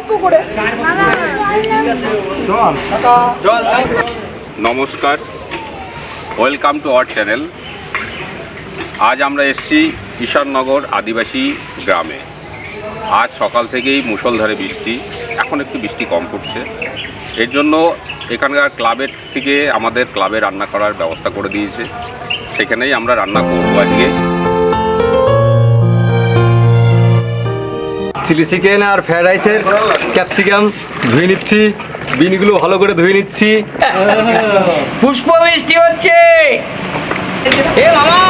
পুকুরে। নমস্কার, welcome to our channel. আজ আমরা এসেছি ঈশ্বরনগর আদিবাসী গ্রামে। আজ সকাল থেকেই মুষলধারে বৃষ্টি, এখন একটু বৃষ্টি কম পড়ছে। এর জন্য এখানকার ক্লাবের থেকে আমাদের ক্লাবে রান্না করার ব্যবস্থা করে দিয়েছে, সেখানেই আমরা রান্না করবো আজকে। চিলি চিকেন আর ফ্রাইড রাইসের ক্যাপসিকাম ধুয়ে নিচ্ছি, বিনগুলো ভালো করে ধুয়ে নিচ্ছি। পুষ্প বৃষ্টি হচ্ছে। এ মামা,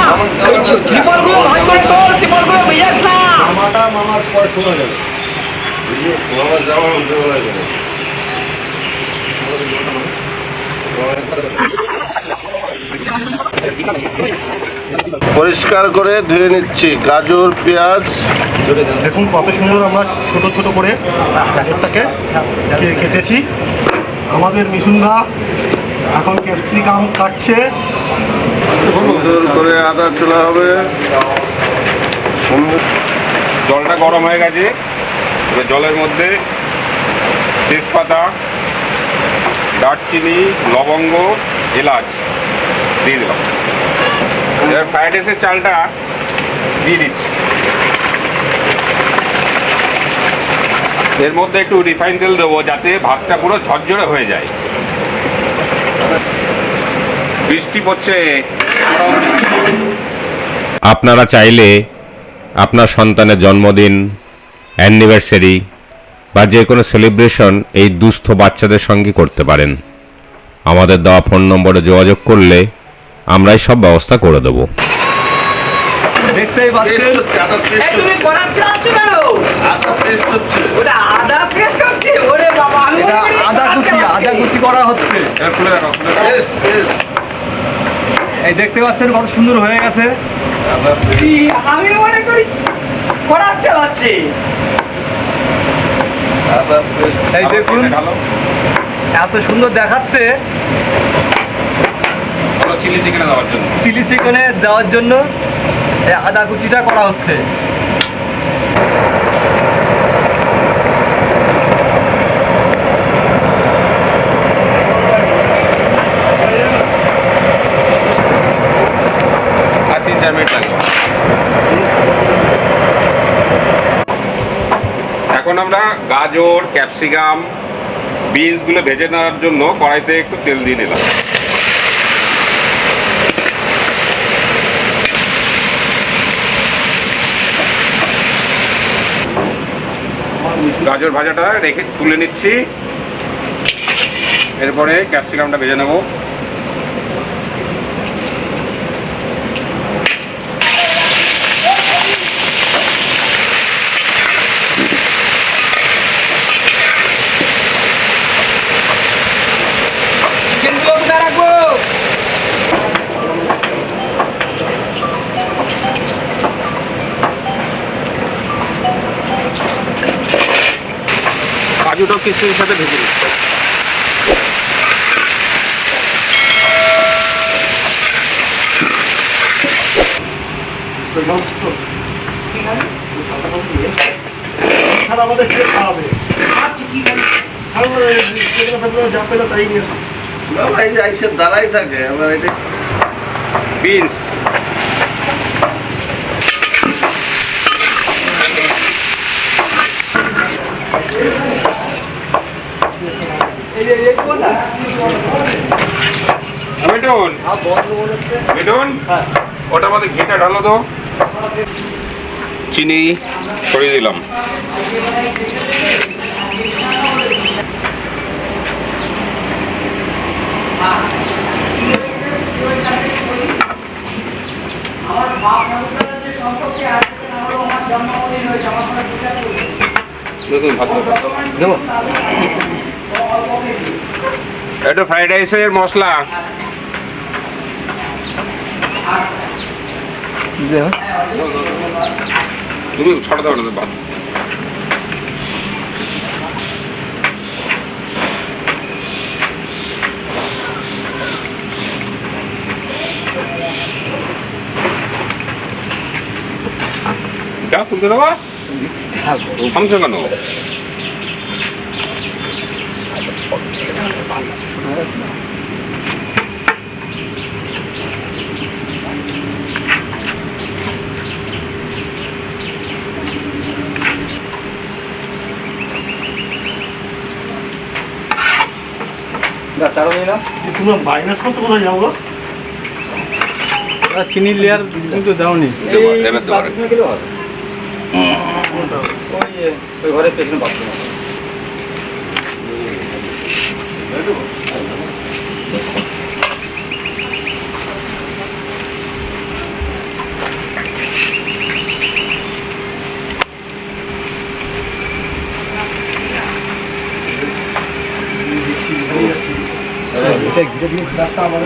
ত্রিপলগুলো ভাঁজ করে তোল, ত্রিপলগুলো ভিজাস না। মামার পর শোনা যাবে। পরিষ্কার করে ধুয়ে নিচ্ছি গাজর, পেঁয়াজ। দেখুন কত সুন্দর আমরা ছোট ছোট করে গাজরটাকে কেটেছি। আমাদের মিশুনদা এখন ক্যাপসিকাম কাটছে। সুন্দর করে আদা ছোলা হবে। জলটা গরম হয়ে গেছে, এবার জলের মধ্যে তেজপাতা, দারচিনি, লবঙ্গ, এলাচ দিয়ে দিলাম। এবার ফ্রাইড রাইসের চালটা দিয়ে দিচ্ছি। এর মধ্যে একটু রিফাইন তেল দেবো যাতে ভাতটা পুরো ঝরঝরে হয়ে যায়। বৃষ্টি পড়ছে। আপনারা চাইলে আপনার সন্তানের জন্মদিন, অ্যানিভার্সারি বা যে কোনো সেলিব্রেশন এই দুস্থ বাচ্চাদের সঙ্গে করতে পারেন। আমাদের দেওয়া ফোন নম্বরে যোগাযোগ করলে আমরাই সব ব্যবস্থা করে দেবো। দেখতেই পাচ্ছেন তুমি করার চাচ্ছ কেন? ওটা আদা পেস্ট হচ্ছে। ওরে বাবা, আমি আদা কুচি করা হচ্ছে। এবার খুলে দেখো, এই দেখতে পাচ্ছেন কত সুন্দর হয়ে গেছে। আমি মনে করি করার চালাচ্ছে। এই দেখুন এত সুন্দর দেখাচ্ছে। চিলি চিকেনে দেওয়ার জন্য, চিলি চিকেনে দেওয়ার জন্য এই আদা কুচিটা করা হচ্ছে। আর 3-4 মিনিট লাগবে। এখন আমরা গাজর, ক্যাপসিকাম, বিনসগুলো ভেজে নেওয়ার জন্য কড়াইতে একটু তেল দিয়ে নিলাম। গাজর ভাজাটা রেখে তুলে নিচ্ছি। এরপরে ক্যাপসিকামটা ভেজে নেব। চিকেনগুলো কোথায় রাখবো? কাজুটাও কিশমিশের সাথে ভেজে নিচ্ছি। আমাদের খাওয়াবে যা পেলো তাই নিয়ে এই যে আইসের দাঁড়াই থাকে আমরা এটা বিনস, মিঠুন মিঠুন ওটার মধ্যে ঘিটা ঢালো তো। চিনি ছড়িয়ে দিলাম। দেখুন ভাত দেবো একটু ফ্রাইড রাইসের মশলা তুমি ছড়া দাও না ভাত। क्या तुमसे दवा हम से कनो তোমরা মাইনাস করতে কোথায় যাবো? চিনির লেয়ার কিন্তু দাওনি। দেবেন তো পারে। ওই ঘরের পেছনে বাথরুম আছে।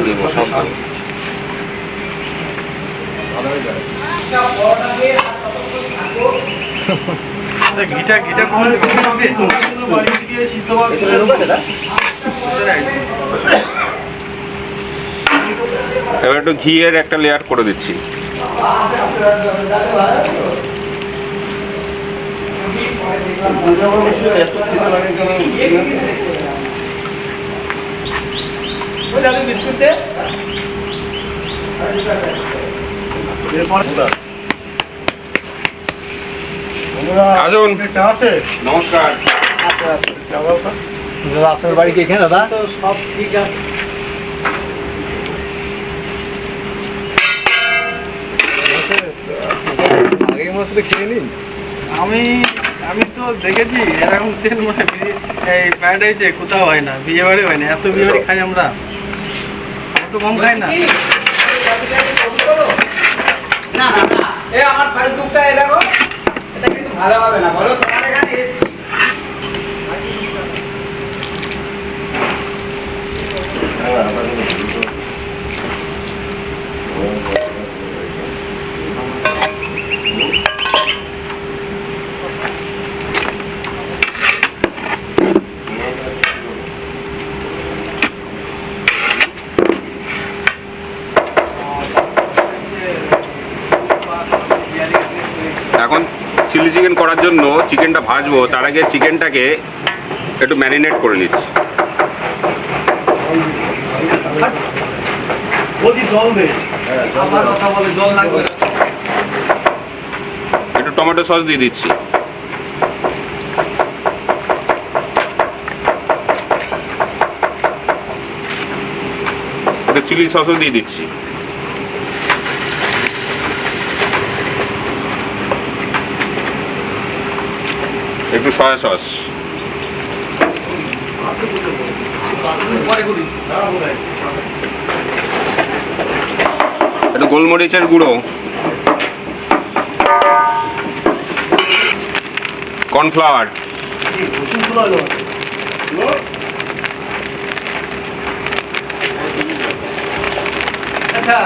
দেবো সব দেবো। ঘিটা ঘিটা কমে বাড়ি গিয়ে সিদ্ধ ভাত করে এবার একটু ঘিয়ের একটা লেয়ার করে দিচ্ছি। বিস্কুট দে। আসুন। চা আছে? নমস্কার। আপনার বাড়ি কি এখানে দাদা? তো সব ঠিক আছে। আগে মাসে খেয়ে নিন। আমি তো দেখেছি এরকম সেল মানে এই প্যারাডাইসে কোথাও হয় না, বিয়ে বাড়ি হয় না, এত বিয়ে বাড়ি খাই আমরা, এত কম খাই না। না না না, এ আমার ফাইলটুকটা এ দেখো, এটা কিন্তু ভালো হবে না, বলো তোমার এখানে এসছি। এখন চিলি চিকেন করার জন্য চিকেনটা ভাজবো, তার আগে চিকেনটাকে একটু ম্যারিনেট করে নিচ্ছি। বলছি জল দে। আমার কথা বলে জল লাগবে না। একটু টমেটো সস দিয়ে দিচ্ছি। একটু চিলি সসও দিয়ে দিচ্ছি। একটু সয়া সস, একটু গোলমরিচের গুঁড়ো, কর্নফ্লাওয়ার, আচ্ছা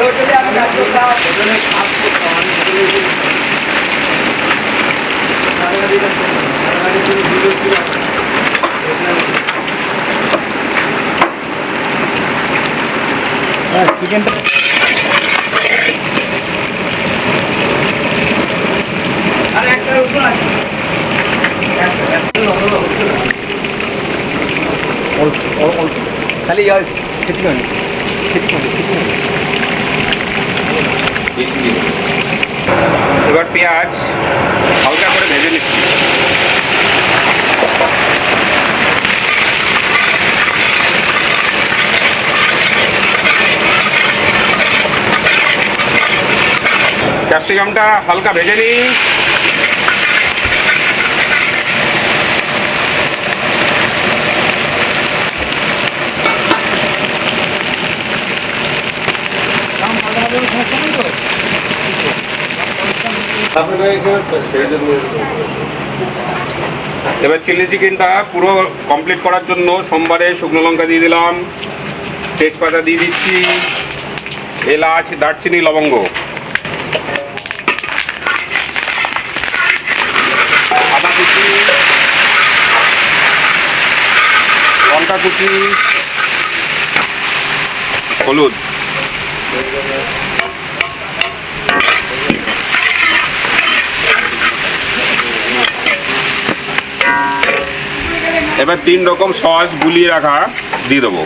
হোটেলে আমি কাজ করতাম। চিকেনটা আর একটা রসুন আছে। খালি খেতে পারি এবার পেঁয়াজ হালকা করে ভেজে নিচ্ছি। ক্যাপসিকামটা হালকা ভেজে নিই। আপনারা এখানে সেই জন্য এবার চিলি চিকেনটা পুরো কমপ্লিট করার জন্য সোমবারে শুকনো লঙ্কা দিয়ে দিলাম, তেজপাতা দিয়ে দিচ্ছি, এলাচ, দারচিনি, লবঙ্গ, আদা কুচি, লঙ্কা কুচি, হলুদ, এবার 3 রকম সস গুলিয়ে রাখা দিয়ে দেবো।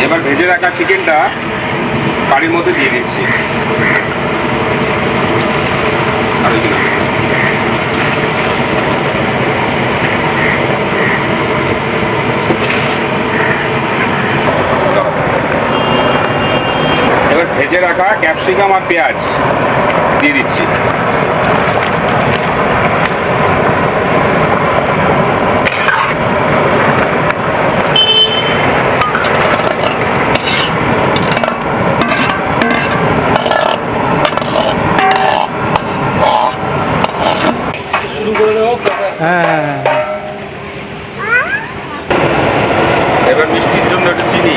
এবার ভেজে রাখা চিকেনটা কারির মধ্যে দিয়ে দিচ্ছি। এবার ভেজে রাখা ক্যাপসিকাম আর পেঁয়াজ দিয়ে দিচ্ছি। এবার মিষ্টির জন্য একটু চিনি,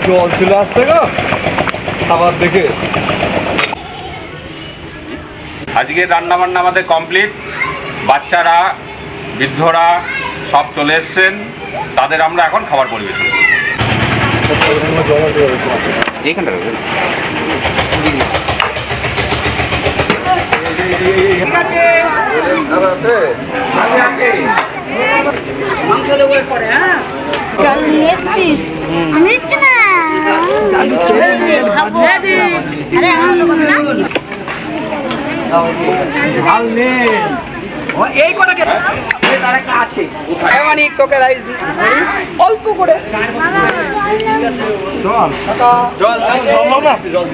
জল চলে আসছে গো খাবার দেখে। আজকে রান্না বান্না আমাদের কমপ্লিট। বাচ্চারা, বৃদ্ধরা সব চলে এসছেন, তাদের আমরা এখন খাবার পরিবেশন করব। এইখানটা মাংস দেবো পরে। হ্যাঁ এই কটা তার একটা আছে মানে তোকে রাইস অল্প করে জল জল জল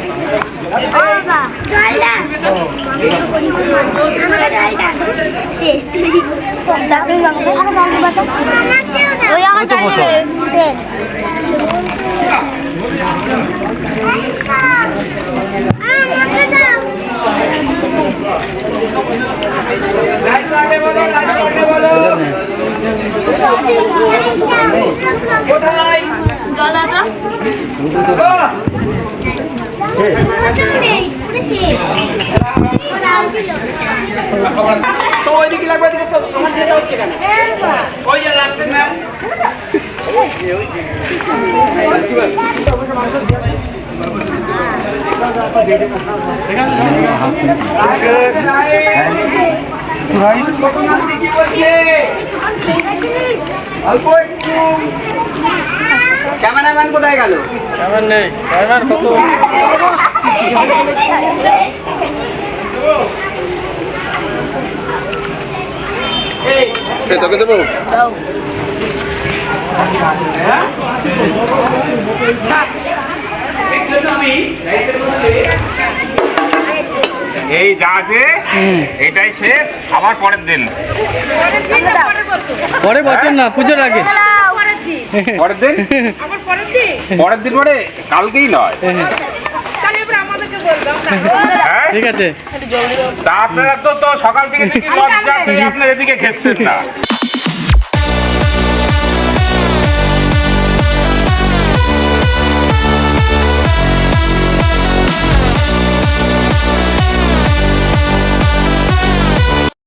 কোথায় তো ওইদিকে লাগবে, আমার যেটা হচ্ছে কেন ওই যে লাস্টের ম্যাম কি বলছে অল্প একটু। ক্যামেরাম্যান কোথায় গেল? ক্যামেরা নেই, ক্যামেরা কত তোকে দেবো। এই যা আছে এটাই শেষ, আবার পরের দিন। পরে বছর না, পুজোর আগে। পরের দিন পরের দিন পরে কালকেই নয়। হ্যাঁ? ঠিক আছে। তা আপনারা তো সকাল থেকে দেখি লজ্জা পেয়ে আপনার এদিকে খেসছেন না।